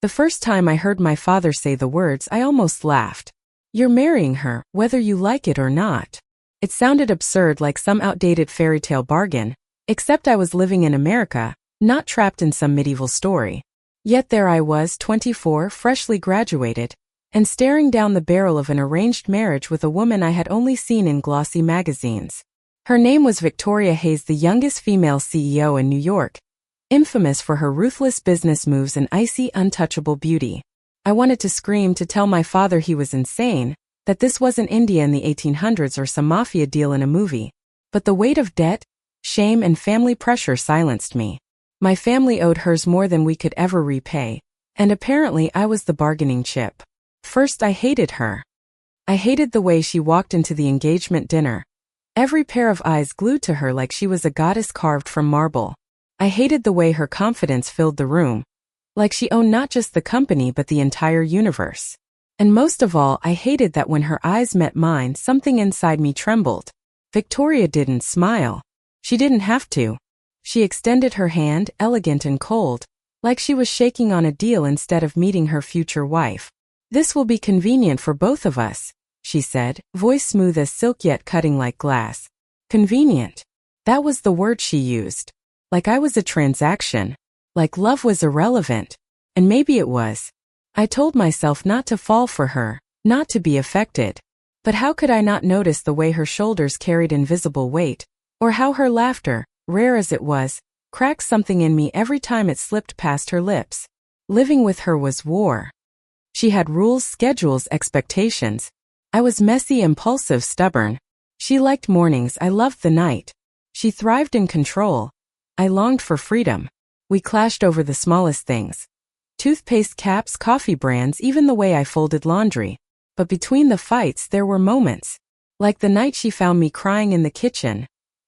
The first time I heard my father say the words, I almost laughed. "You're marrying her, whether you like it or not." It sounded absurd, like some outdated fairy tale bargain, except I was living in America, not trapped in some medieval story. Yet there I was, 24, freshly graduated, and staring down the barrel of an arranged marriage with a woman I had only seen in glossy magazines. Her name was Victoria Hayes, the youngest female CEO in New York, infamous for her ruthless business moves and icy, untouchable beauty. I wanted to scream, to tell my father he was insane, that this wasn't India in the 1800s or some mafia deal in a movie. But the weight of debt, shame, and family pressure silenced me. My family owed hers more than we could ever repay, and apparently I was the bargaining chip. First, I hated her. I hated the way she walked into the engagement dinner, every pair of eyes glued to her like she was a goddess carved from marble. I hated the way her confidence filled the room, like she owned not just the company but the entire universe. And most of all, I hated that when her eyes met mine, something inside me trembled. Victoria didn't smile. She didn't have to. She extended her hand, elegant and cold, like she was shaking on a deal instead of meeting her future wife. "This will be convenient for both of us," she said, voice smooth as silk yet cutting like glass. Convenient. That was the word she used. Like I was a transaction. Like love was irrelevant. And maybe it was. I told myself not to fall for her, not to be affected. But how could I not notice the way her shoulders carried invisible weight, or how her laughter, rare as it was, cracked something in me every time it slipped past her lips? Living with her was war. She had rules, schedules, expectations. I was messy, impulsive, stubborn. She liked mornings, I loved the night. She thrived in control. I longed for freedom. We clashed over the smallest things. Toothpaste caps, coffee brands, even the way I folded laundry. But between the fights there were moments. Like the night she found me crying in the kitchen,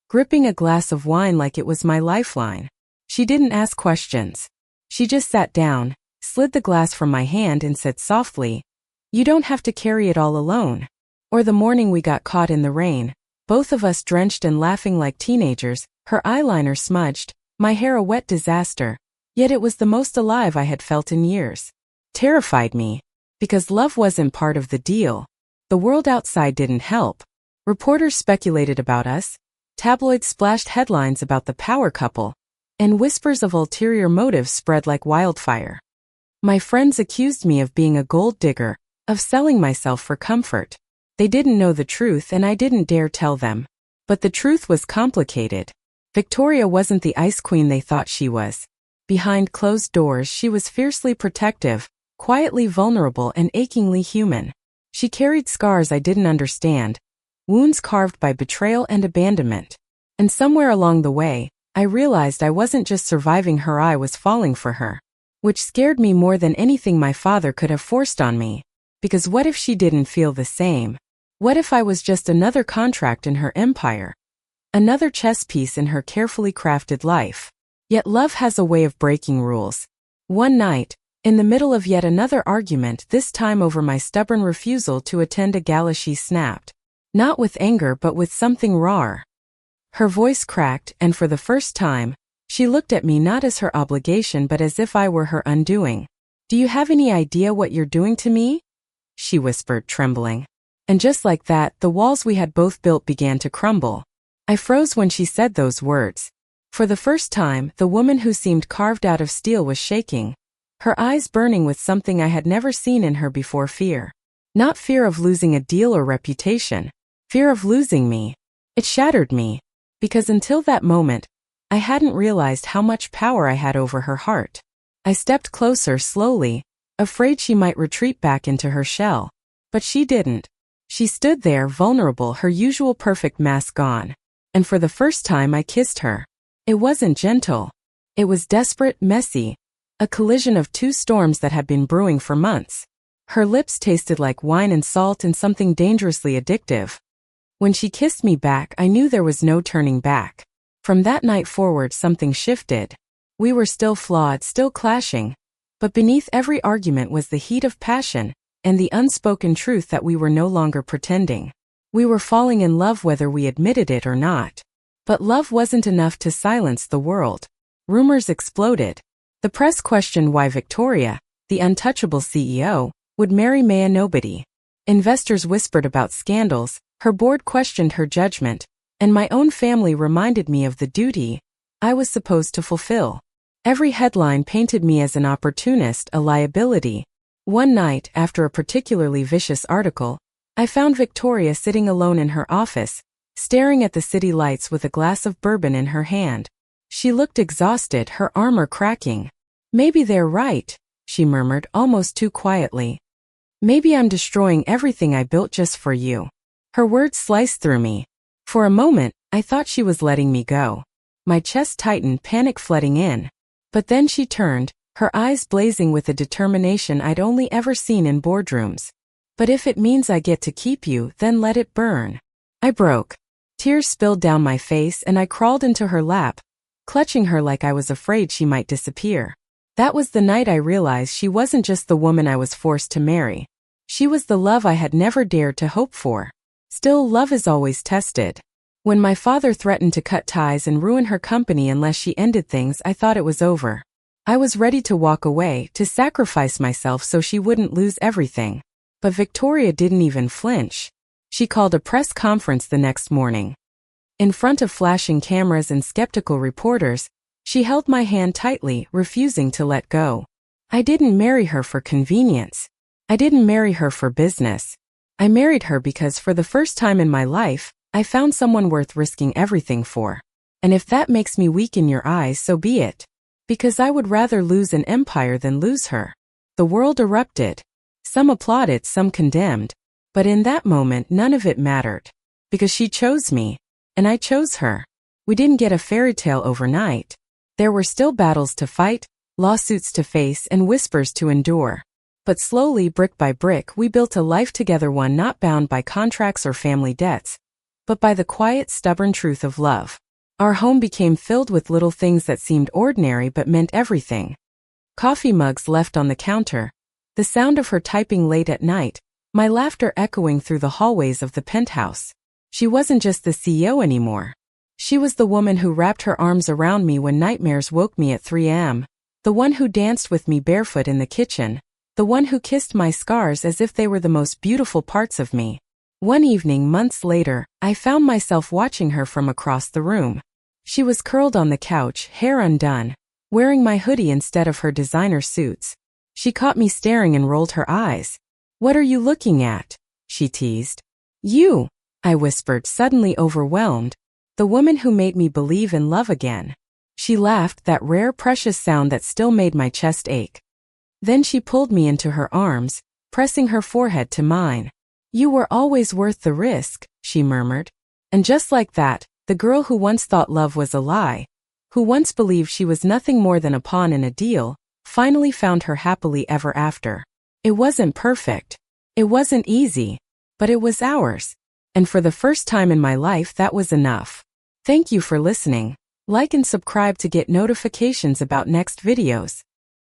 gripping a glass of wine like it was my lifeline. She didn't ask questions. She just sat down, slid the glass from my hand and said softly, "You don't have to carry it all alone." Or the morning we got caught in the rain, both of us drenched and laughing like teenagers, her eyeliner smudged, my hair a wet disaster. Yet it was the most alive I had felt in years. Terrified me. Because love wasn't part of the deal. The world outside didn't help. Reporters speculated about us. Tabloids splashed headlines about the power couple. And whispers of ulterior motives spread like wildfire. My friends accused me of being a gold digger, of selling myself for comfort. They didn't know the truth and I didn't dare tell them. But the truth was complicated. Victoria wasn't the ice queen they thought she was. Behind closed doors she was fiercely protective, quietly vulnerable and achingly human. She carried scars I didn't understand, wounds carved by betrayal and abandonment. And somewhere along the way, I realized I wasn't just surviving her, I was falling for her. Which scared me more than anything my father could have forced on me. Because what if she didn't feel the same? What if I was just another contract in her empire? Another chess piece in her carefully crafted life? Yet love has a way of breaking rules. One night, in the middle of yet another argument, this time over my stubborn refusal to attend a gala, she snapped. Not with anger but with something rawer. Her voice cracked, and for the first time, she looked at me not as her obligation but as if I were her undoing. "Do you have any idea what you're doing to me?" she whispered, trembling. And just like that, the walls we had both built began to crumble. I froze when she said those words. For the first time, the woman who seemed carved out of steel was shaking, her eyes burning with something I had never seen in her before: fear. Not fear of losing a deal or reputation, fear of losing me. It shattered me, because until that moment, I hadn't realized how much power I had over her heart. I stepped closer slowly, afraid she might retreat back into her shell. But she didn't. She stood there, vulnerable, her usual perfect mask gone. And for the first time I kissed her. It wasn't gentle. It was desperate, messy, a collision of two storms that had been brewing for months. Her lips tasted like wine and salt and something dangerously addictive. When she kissed me back, I knew there was no turning back. From that night forward, something shifted. We were still flawed, still clashing, but beneath every argument was the heat of passion and the unspoken truth that we were no longer pretending. We were falling in love whether we admitted it or not. But love wasn't enough to silence the world. Rumors exploded. The press questioned why Victoria, the untouchable CEO, would marry Maya nobody. Investors whispered about scandals, her board questioned her judgment, and my own family reminded me of the duty I was supposed to fulfill. Every headline painted me as an opportunist, a liability. One night, after a particularly vicious article, I found Victoria sitting alone in her office, staring at the city lights with a glass of bourbon in her hand. She looked exhausted, her armor cracking. "Maybe they're right," she murmured almost too quietly. "Maybe I'm destroying everything I built just for you." Her words sliced through me. For a moment, I thought she was letting me go. My chest tightened, panic flooding in. But then she turned, her eyes blazing with a determination I'd only ever seen in boardrooms. "But if it means I get to keep you, then let it burn." I broke. Tears spilled down my face and I crawled into her lap, clutching her like I was afraid she might disappear. That was the night I realized she wasn't just the woman I was forced to marry. She was the love I had never dared to hope for. Still, love is always tested. When my father threatened to cut ties and ruin her company unless she ended things, I thought it was over. I was ready to walk away, to sacrifice myself so she wouldn't lose everything. But Victoria didn't even flinch. She called a press conference the next morning. In front of flashing cameras and skeptical reporters, she held my hand tightly, refusing to let go. I didn't marry her for convenience. I didn't marry her for business. I married her because for the first time in my life, I found someone worth risking everything for. And if that makes me weak in your eyes, so be it. Because I would rather lose an empire than lose her. The world erupted. Some applauded, some condemned. But in that moment, none of it mattered. Because she chose me. And I chose her. We didn't get a fairy tale overnight. There were still battles to fight, lawsuits to face, and whispers to endure. But slowly, brick by brick, we built a life together, one not bound by contracts or family debts, but by the quiet, stubborn truth of love. Our home became filled with little things that seemed ordinary but meant everything. Coffee mugs left on the counter, the sound of her typing late at night, my laughter echoing through the hallways of the penthouse. She wasn't just the CEO anymore. She was the woman who wrapped her arms around me when nightmares woke me at 3 a.m., the one who danced with me barefoot in the kitchen, the one who kissed my scars as if they were the most beautiful parts of me. One evening months later, I found myself watching her from across the room. She was curled on the couch, hair undone, wearing my hoodie instead of her designer suits. She caught me staring and rolled her eyes. "What are you looking at?" she teased. "You," I whispered, suddenly overwhelmed. "The woman who made me believe in love again." She laughed, that rare, precious sound that still made my chest ache. Then she pulled me into her arms, pressing her forehead to mine. "You were always worth the risk," she murmured. And just like that, the girl who once thought love was a lie, who once believed she was nothing more than a pawn in a deal, finally found her happily ever after. It wasn't perfect. It wasn't easy. But it was ours. And for the first time in my life, that was enough. Thank you for listening. Like and subscribe to get notifications about next videos.